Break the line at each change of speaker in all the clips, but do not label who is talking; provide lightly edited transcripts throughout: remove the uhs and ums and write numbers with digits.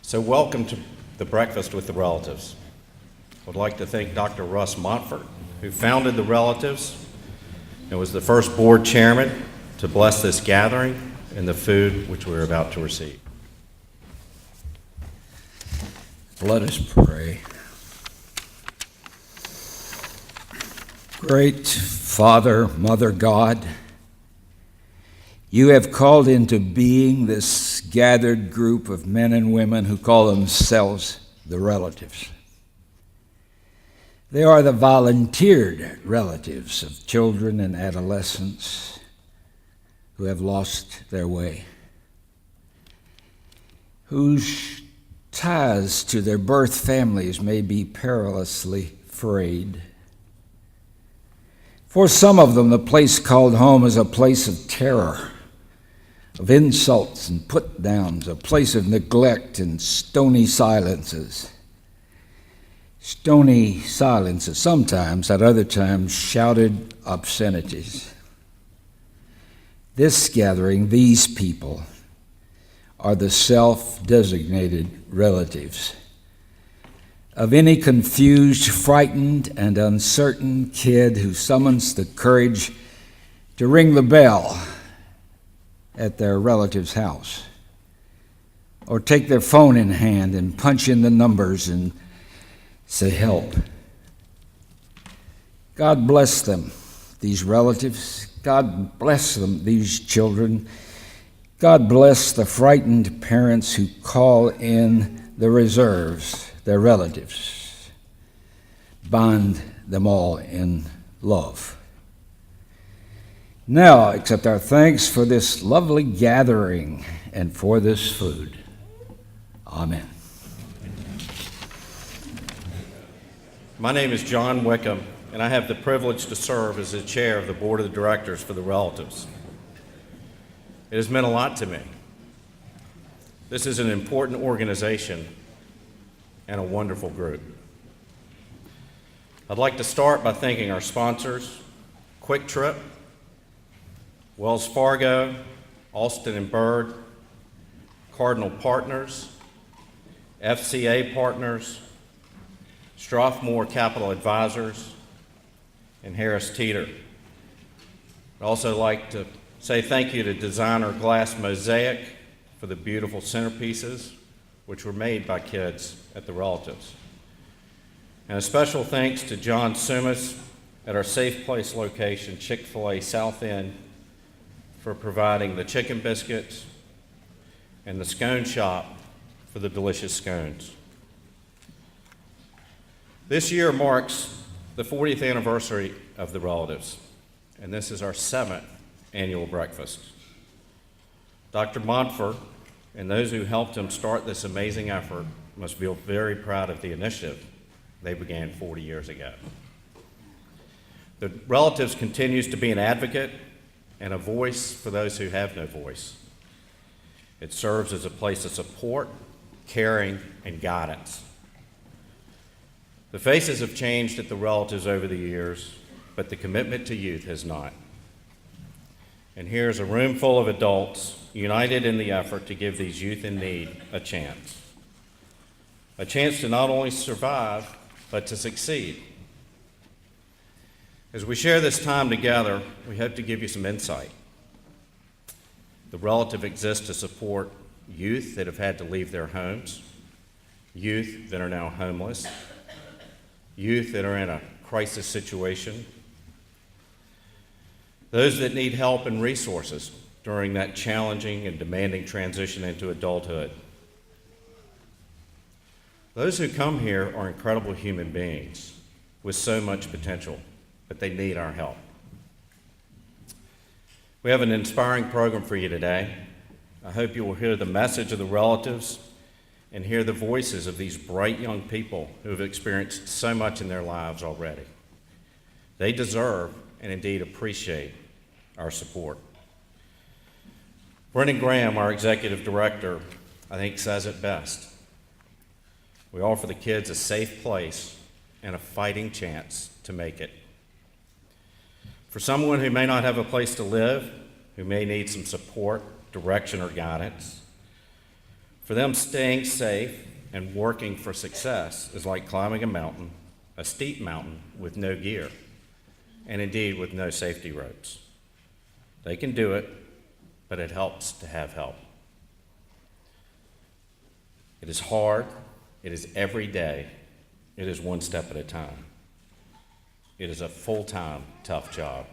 So welcome to the Breakfast with the Relatives. I would like to thank Dr. Russ Montfort, who founded the Relatives and was the first board chairman to bless this gathering and the food which we're about to receive.
Let us pray. Great Father, Mother God, you have called into being this gathered group of men and women who call themselves the relatives. They are the volunteered relatives of children and adolescents who have lost their way, whose ties to their birth families may be perilously frayed. For some of them, the place called home is a place of terror, of insults and put-downs, a place of neglect and stony silences. Stony silences sometimes, at other times shouted obscenities. This gathering, these people, are the self-designated relatives of any confused, frightened, and uncertain kid who summons the courage to ring the bell at their relative's house, or take their phone in hand and punch in the numbers and say, "Help." God bless them, these relatives. God bless them, these children. God bless the frightened parents who call in the reserves, their relatives. Bind them all in love. Now, accept our thanks for this lovely gathering and for this food. Amen.
My name is John Wickham, and I have the privilege to serve as the chair of the board of directors for the Relatives. It has meant a lot to me. This is an important organization and a wonderful group. I'd like to start by thanking our sponsors, Quick Trip, Wells Fargo, Austin and Bird, Cardinal Partners, FCA Partners, Strathmore Capital Advisors, and Harris Teeter. I'd also like to say thank you to Designer Glass Mosaic for the beautiful centerpieces which were made by kids at the Relatives. And a special thanks to John Sumas at our Safe Place location, Chick-fil-A South End, for providing the chicken biscuits, and the scone shop for the delicious scones. This year marks the 40th anniversary of the Relatives, and this is our 7th annual breakfast. Dr. Montfort and those who helped him start this amazing effort must feel very proud of the initiative they began 40 years ago. The Relatives continues to be an advocate and a voice for those who have no voice. It serves as a place of support, caring, and guidance. The faces have changed at the Relatives over the years, but the commitment to youth has not. And here's a room full of adults united in the effort to give these youth in need a chance to not only survive, but to succeed. As we share this time together, we hope to give you some insight. The Relative exists to support youth that have had to leave their homes, youth that are now homeless, youth that are in a crisis situation, those that need help and resources during that challenging and demanding transition into adulthood. Those who come here are incredible human beings with so much potential, but they need our help. We have an inspiring program for you today. I hope you will hear the message of the Relatives and hear the voices of these bright young people who have experienced so much in their lives already. They deserve and indeed appreciate our support. Brennon Graham, our Executive Director, I think says it best. We offer the kids a safe place and a fighting chance to make it. For someone who may not have a place to live, who may need some support, direction, or guidance, For them, staying safe and working for success is like climbing a mountain, a steep mountain with no gear, and indeed with no safety ropes. They can do it, but it helps to have help. It is hard, it is every day, it is one step at a time. It is a full-time, tough job.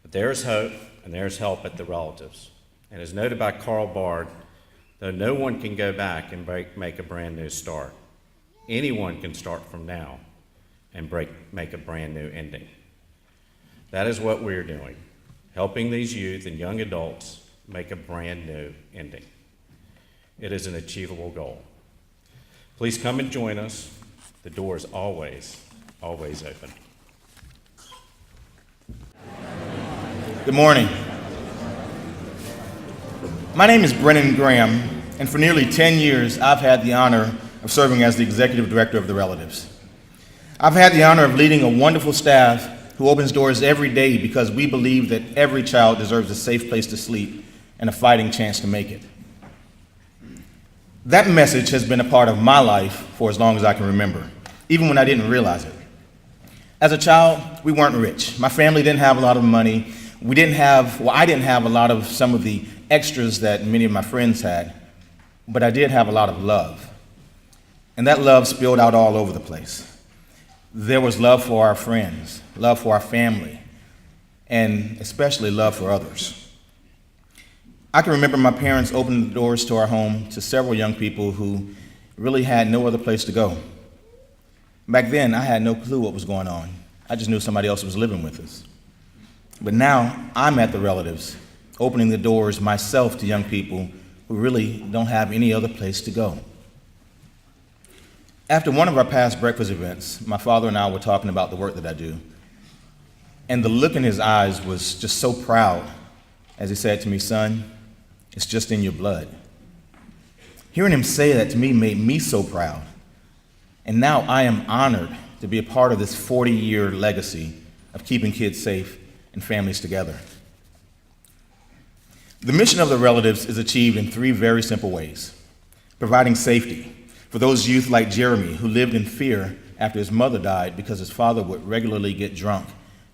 But there is hope and there is help at the relatives. And as noted by Carl Bard, though no one can go back and make a brand new start, anyone can start from now and make a brand new ending. That is what we're doing, helping these youth and young adults make a brand new ending. It is an achievable goal. Please come and join us. The door is always open.
Good morning. My name is Brennon Graham, and for nearly 10 years, I've had the honor of serving as the Executive Director of the Relatives. I've had the honor of leading a wonderful staff who opens doors every day because we believe that every child deserves a safe place to sleep and a fighting chance to make it. That message has been a part of my life for as long as I can remember, even when I didn't realize it. As a child, we weren't rich. My family didn't have a lot of money. I didn't have a lot of some of the extras that many of my friends had, but I did have a lot of love. And that love spilled out all over the place. There was love for our friends, love for our family, and especially love for others. I can remember my parents opening the doors to our home to several young people who really had no other place to go. Back then, I had no clue what was going on. I just knew somebody else was living with us. But now, I'm at the relatives, opening the doors myself to young people who really don't have any other place to go. After one of our past breakfast events, my father and I were talking about the work that I do, and the look in his eyes was just so proud as he said to me, "Son, it's just in your blood." Hearing him say that to me made me so proud, and now I am honored to be a part of this 40-year legacy of keeping kids safe and families together. The mission of the relatives is achieved in three very simple ways: providing safety for those youth like Jeremy who lived in fear after his mother died because his father would regularly get drunk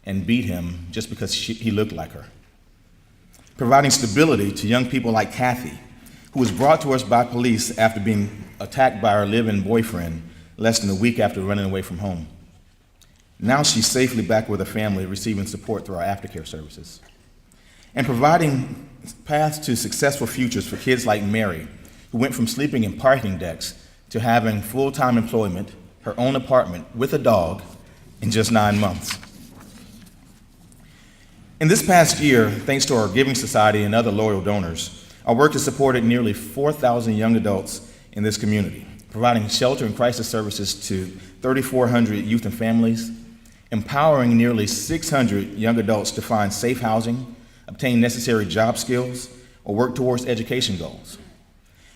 and beat him just because he looked like her. Providing stability to young people like Kathy, who was brought to us by police after being attacked by her live-in boyfriend less than a week after running away from home. Now she's safely back with her family, receiving support through our aftercare services. And providing paths to successful futures for kids like Mary, who went from sleeping in parking decks to having full-time employment, her own apartment with a dog in just 9 months. In this past year, thanks to our Giving Society and other loyal donors, our work has supported nearly 4,000 young adults in this community, providing shelter and crisis services to 3,400 youth and families, empowering nearly 600 young adults to find safe housing, obtain necessary job skills, or work towards education goals.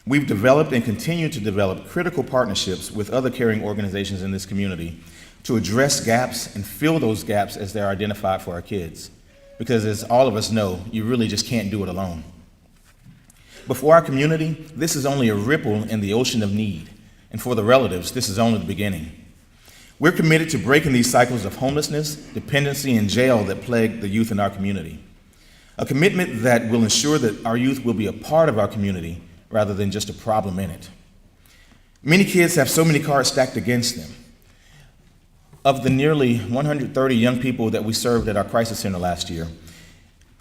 We've developed and continue to develop critical partnerships with other caring organizations in this community to address gaps and fill those gaps as they're identified for our kids. Because as all of us know, you really just can't do it alone. But for our community, this is only a ripple in the ocean of need. And for the relatives, this is only the beginning. We're committed to breaking these cycles of homelessness, dependency, and jail that plague the youth in our community. A commitment that will ensure that our youth will be a part of our community rather than just a problem in it. Many kids have so many cards stacked against them. Of the nearly 130 young people that we served at our crisis center last year,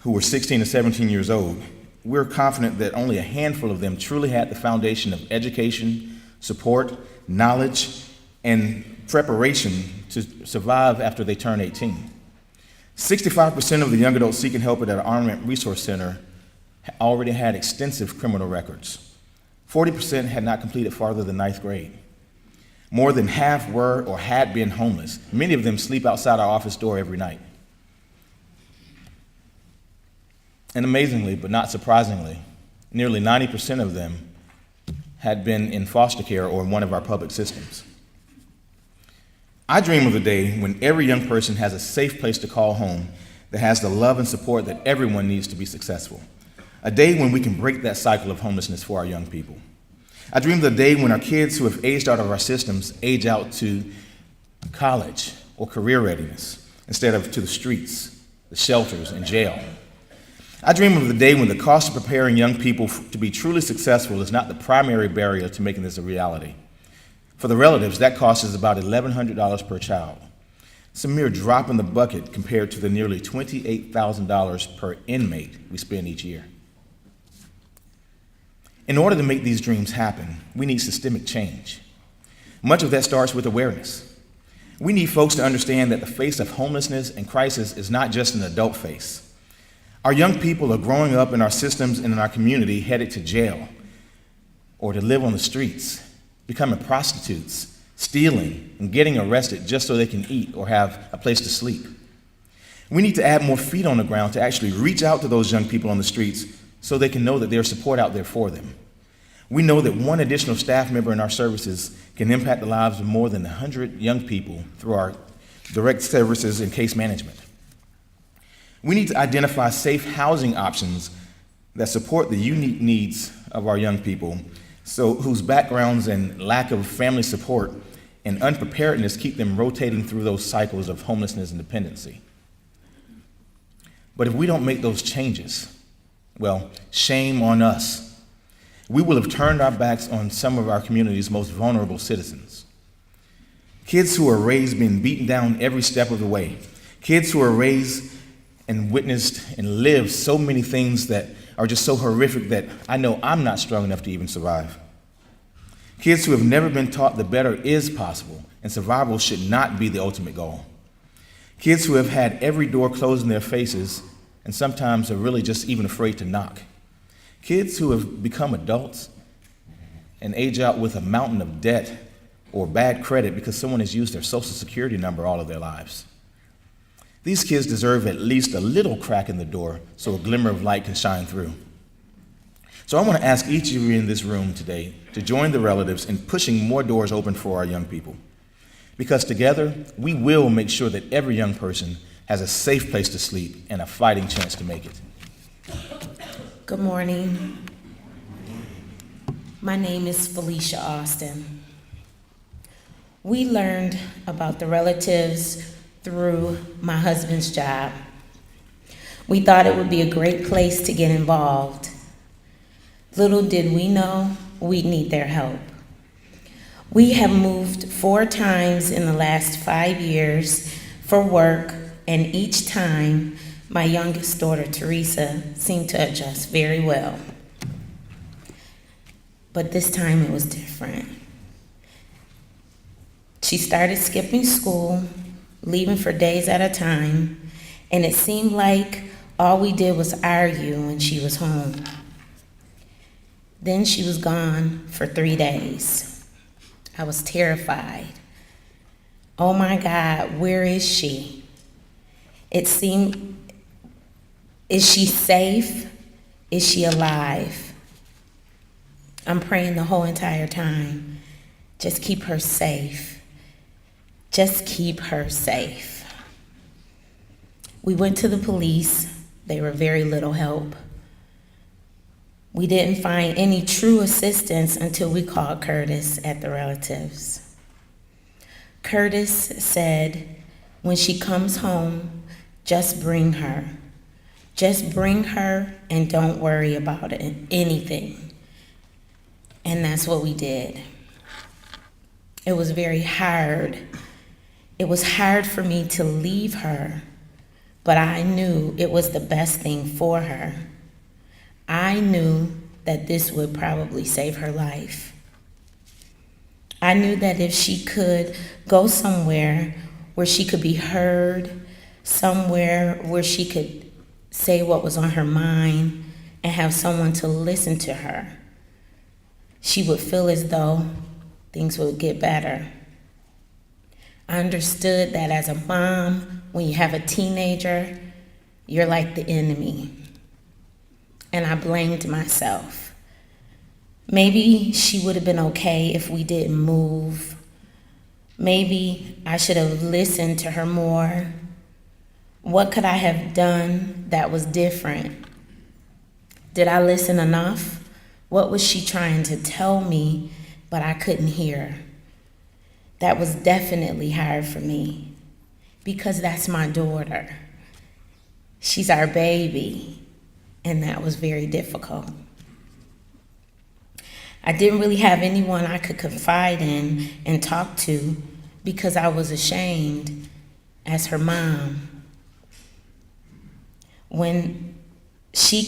who were 16 to 17 years old, we're confident that only a handful of them truly had the foundation of education, support, knowledge, and preparation to survive after they turn 18. 65% of the young adults seeking help at our Armament Resource Center already had extensive criminal records. 40% had not completed farther than 9th grade. More than half were or had been homeless. Many of them sleep outside our office door every night. And amazingly, but not surprisingly, nearly 90% of them had been in foster care or in one of our public systems. I dream of the day when every young person has a safe place to call home that has the love and support that everyone needs to be successful. a day when we can break that cycle of homelessness for our young people. I dream of the day when our kids who have aged out of our systems age out to college or career readiness instead of to the streets, the shelters, and jail. I dream of the day when the cost of preparing young people to be truly successful is not the primary barrier to making this a reality. For the relatives, that cost is about $1,100 per child. It's a mere drop in the bucket compared to the nearly $28,000 per inmate we spend each year. In order to make these dreams happen, we need systemic change. Much of that starts with awareness. We need folks to understand that the face of homelessness and crisis is not just an adult face. Our young people are growing up in our systems and in our community headed to jail or to live on the streets, becoming prostitutes, stealing, and getting arrested just so they can eat or have a place to sleep. We need to add more feet on the ground to actually reach out to those young people on the streets so they can know that there's support out there for them. We know that one additional staff member in our services can impact the lives of more than 100 young people through our direct services and case management. We need to identify safe housing options that support the unique needs of our young people, so whose backgrounds and lack of family support and unpreparedness keep them rotating through those cycles of homelessness and dependency. But if we don't make those changes, well, shame on us. We will have turned our backs on some of our community's most vulnerable citizens. Kids who are raised being beaten down every step of the way. Kids who are raised and witnessed and lived so many things that are just so horrific that I know I'm not strong enough to even survive. Kids who have never been taught that better is possible and survival should not be the ultimate goal. Kids who have had every door closed in their faces and sometimes are really just even afraid to knock. Kids who have become adults and age out with a mountain of debt or bad credit because someone has used their social security number all of their lives. These kids deserve at least a little crack in the door so a glimmer of light can shine through. So I want to ask each of you in this room today to join the relatives in pushing more doors open for our young people. Because together, we will make sure that every young person has a safe place to sleep and a fighting chance to make it.
Good morning. My name is Felecia Austin. We learned about the relatives through my husband's job. We thought it would be a great place to get involved. Little did we know we'd need their help. We have moved 4 times in the last 5 years for work, and each time my youngest daughter, Teresa, seemed to adjust very well. But this time it was different. She started skipping school, leaving for days at a time, and it seemed like all we did was argue when she was home. Then she was gone for 3 days. I was terrified. Oh my God, where is she? It seemed, is she safe? Is she alive? I'm praying the whole entire time. Just keep her safe. Just keep her safe. We went to the police. They were very little help. We didn't find any true assistance until we called Curtis at the relatives. Curtis said, when she comes home, just bring her. Just bring her and don't worry about it, anything. And that's what we did. It was very hard. It was hard for me to leave her, but I knew it was the best thing for her. I knew that this would probably save her life. I knew that if she could go somewhere where she could be heard, somewhere where she could say what was on her mind and have someone to listen to her, she would feel as though things would get better. I understood that as a mom, when you have a teenager, you're like the enemy. And I blamed myself. Maybe she would have been okay if we didn't move. Maybe I should have listened to her more. What could I have done that was different? Did I listen enough? What was she trying to tell me, but I couldn't hear? That was definitely hard for me because that's my daughter. She's our baby, and that was very difficult. I didn't really have anyone I could confide in and talk to because I was ashamed as her mom. When she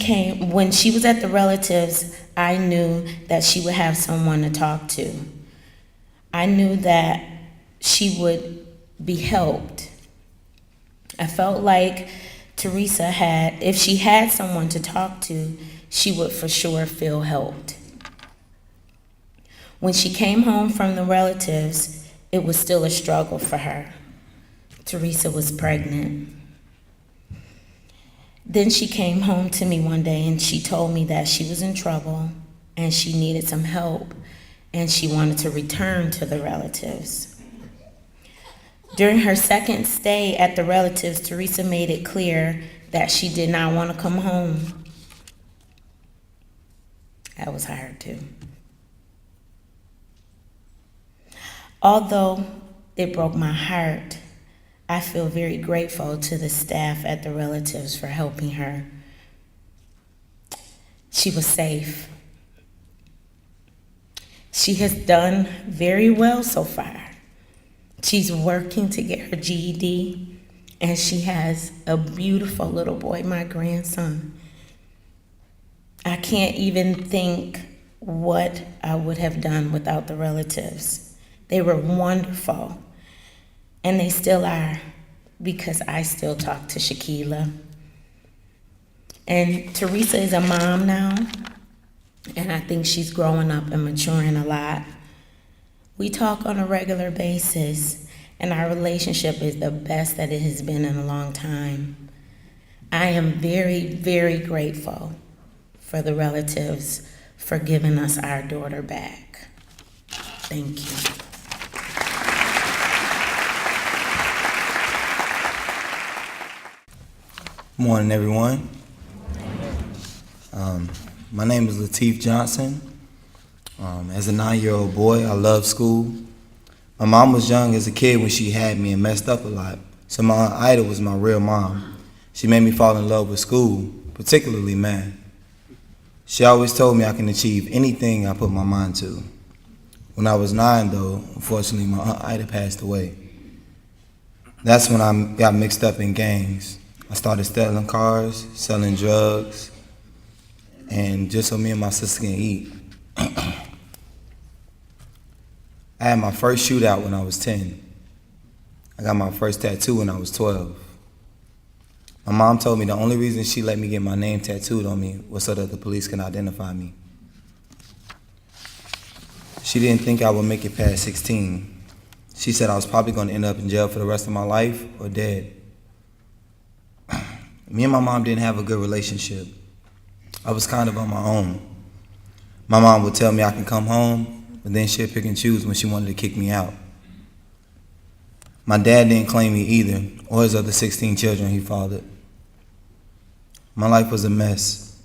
was at the relatives, I knew that she would have someone to talk to. I knew that she would be helped. I felt like Teresa if she had someone to talk to, she would for sure feel helped. When she came home from the relatives, it was still a struggle for her. Teresa was pregnant. Then she came home to me one day and she told me that she was in trouble and she needed some help and she wanted to return to the relatives. During her second stay at the relatives, Teresa made it clear that she did not want to come home. That was hard too. Although it broke my heart, I feel very grateful to the staff at the relatives for helping her. She was safe. She has done very well so far. She's working to get her GED, and she has a beautiful little boy, my grandson. I can't even think what I would have done without the relatives. They were wonderful. And they still are, because I still talk to Shaquila. And Teresa is a mom now, and I think she's growing up and maturing a lot. We talk on a regular basis, and our relationship is the best that it has been in a long time. I am very, very grateful for the relatives for giving us our daughter back. Thank you.
Morning, everyone. My name is Latif Johnson. As a 9-year-old boy, I loved school. My mom was young as a kid when she had me and messed up a lot, so my idol was my real mom. She made me fall in love with school, particularly math. She always told me I can achieve anything I put my mind to. When I was 9, though, unfortunately, my Aunt Ida passed away. That's when I got mixed up in gangs. I started stealing cars, selling drugs, and just so me and my sister can eat. I had my first shootout when I was 10. I got my first tattoo when I was 12. My mom told me the only reason she let me get my name tattooed on me was so that the police can identify me. She didn't think I would make it past 16. She said I was probably going to end up in jail for the rest of my life or dead. Me and my mom didn't have a good relationship. I was kind of on my own. My mom would tell me I can come home, but then she'd pick and choose when she wanted to kick me out. My dad didn't claim me either, or his other 16 children he fathered. My life was a mess.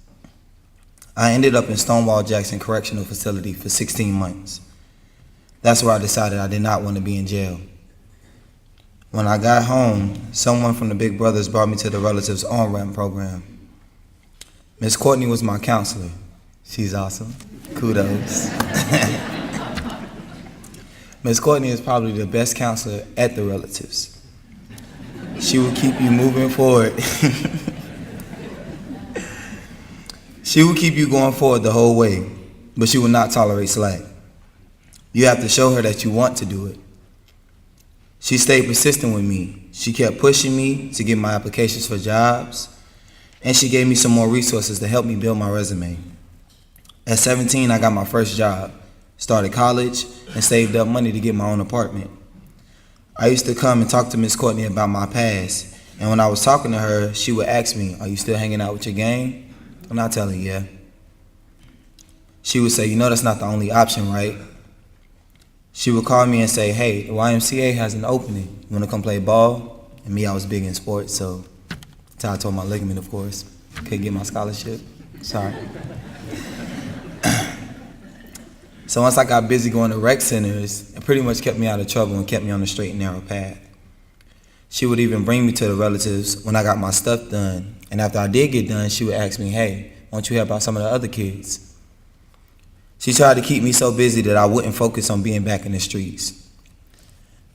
I ended up in Stonewall Jackson Correctional Facility for 16 months. That's where I decided I did not want to be in jail. When I got home, someone from the Big Brothers brought me to the relatives on-ramp program. Miss Courtney was my counselor. She's awesome. Kudos. Miss Courtney is probably the best counselor at the relatives. She will keep you moving forward. She will keep you going forward the whole way, but she will not tolerate slack. You have to show her that you want to do it. She stayed persistent with me. She kept pushing me to get my applications for jobs, and she gave me some more resources to help me build my resume. At 17, I got my first job, started college, and saved up money to get my own apartment. I used to come and talk to Miss Courtney about my past, and when I was talking to her, she would ask me, "Are you still hanging out with your gang?" And I'd tell her, "Yeah." She would say, "You know that's not the only option, right?" She would call me and say, "Hey, the YMCA has an opening. You want to come play ball?" And me, I was big in sports, so that's how I tore my ligament, of course. Couldn't get my scholarship. Sorry. So once I got busy going to rec centers, it pretty much kept me out of trouble and kept me on the straight and narrow path. She would even bring me to the relatives when I got my stuff done. And after I did get done, she would ask me, hey, won't you help out some of the other kids? She tried to keep me so busy that I wouldn't focus on being back in the streets.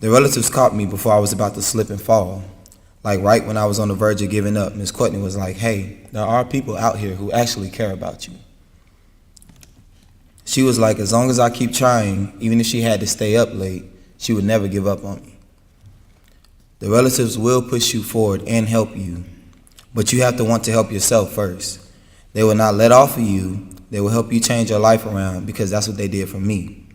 The relatives caught me before I was about to slip and fall. Like right when I was on the verge of giving up, Miss Courtney was like, hey, there are people out here who actually care about you. She was like, as long as I keep trying, even if she had to stay up late, she would never give up on me. The relatives will push you forward and help you, but you have to want to help yourself first. They will not let off of you. They will help you change your life around because that's what they did for me.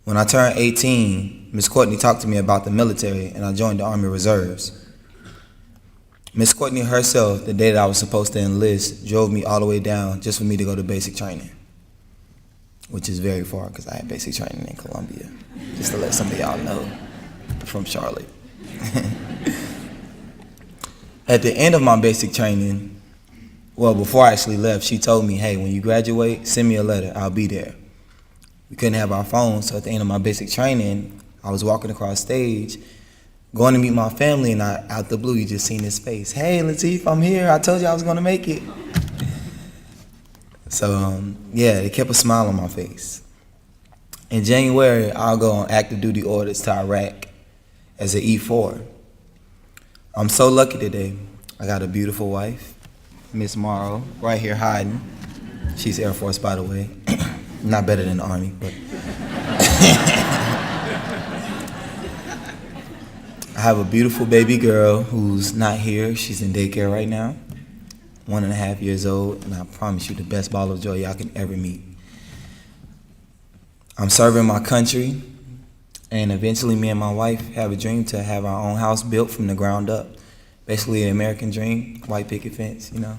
When I turned 18, Miss Courtney talked to me about the military and I joined the Army Reserves. Miss Courtney herself, the day that I was supposed to enlist, drove me all the way down just for me to go to basic training, which is very far because I had basic training in Columbia, just to let some of y'all know, from Charlotte. At the end of my basic training, well, before I actually left, she told me, hey, when you graduate, send me a letter, I'll be there. We couldn't have our phones, so at the end of my basic training, I was walking across stage, going to meet my family, and out the blue, you just seen his face. Hey, Latif, I'm here. I told you I was going to make it. So, yeah, it kept a smile on my face. In January, I'll go on active duty orders to Iraq as an E4. I'm so lucky today. I got a beautiful wife, Miss Morrow, right here hiding. She's Air Force, by the way. Not better than the Army, but. I have a beautiful baby girl who's not here. She's in daycare right now, 1.5 years old, and I promise you the best ball of joy y'all can ever meet. I'm serving my country, and eventually me and my wife have a dream to have our own house built from the ground up. Basically an American dream, white picket fence, you know.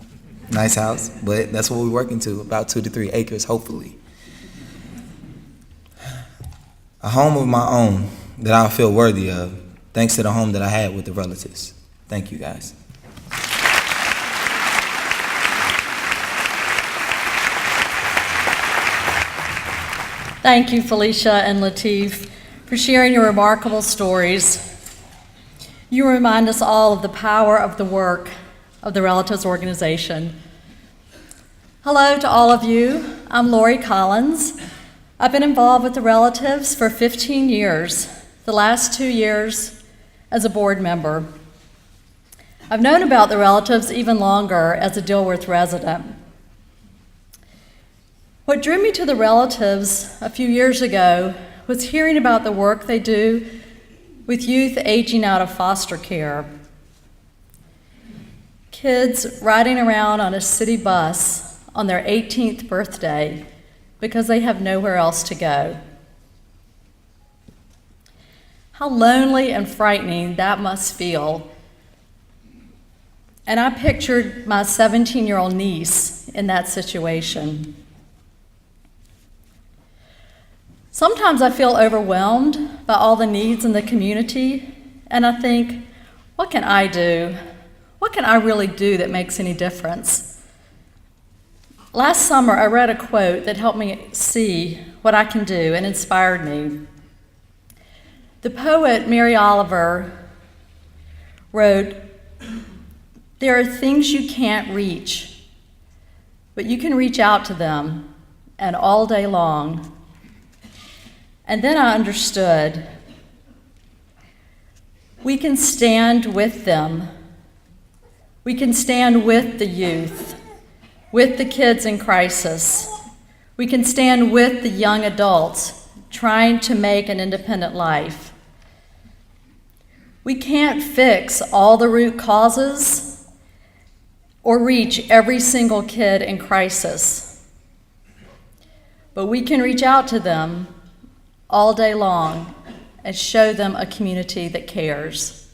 Nice house, but that's what we're working to, about 2 to 3 acres, hopefully. A home of my own that I feel worthy of, thanks to the home that I had with the relatives. Thank you, guys.
Thank you, Felecia and Latif, for sharing your remarkable stories. You remind us all of the power of the work of the Relatives Organization. Hello to all of you. I'm Lori Collins. I've been involved with the Relatives for 15 years, the last 2 years as a board member. I've known about the Relatives even longer as a Dilworth resident. What drew me to the Relatives a few years ago was hearing about the work they do with youth aging out of foster care. Kids riding around on a city bus on their 18th birthday because they have nowhere else to go. How lonely and frightening that must feel. And I pictured my 17-year-old niece in that situation. Sometimes I feel overwhelmed by all the needs in the community, and I think, what can I do? What can I really do that makes any difference? Last summer, I read a quote that helped me see what I can do and inspired me. The poet Mary Oliver wrote, "There are things you can't reach, but you can reach out to them, and all day long." And then I understood. We can stand with them. We can stand with the youth, with the kids in crisis. We can stand with the young adults trying to make an independent life. We can't fix all the root causes or reach every single kid in crisis, but we can reach out to them all day long and show them a community that cares.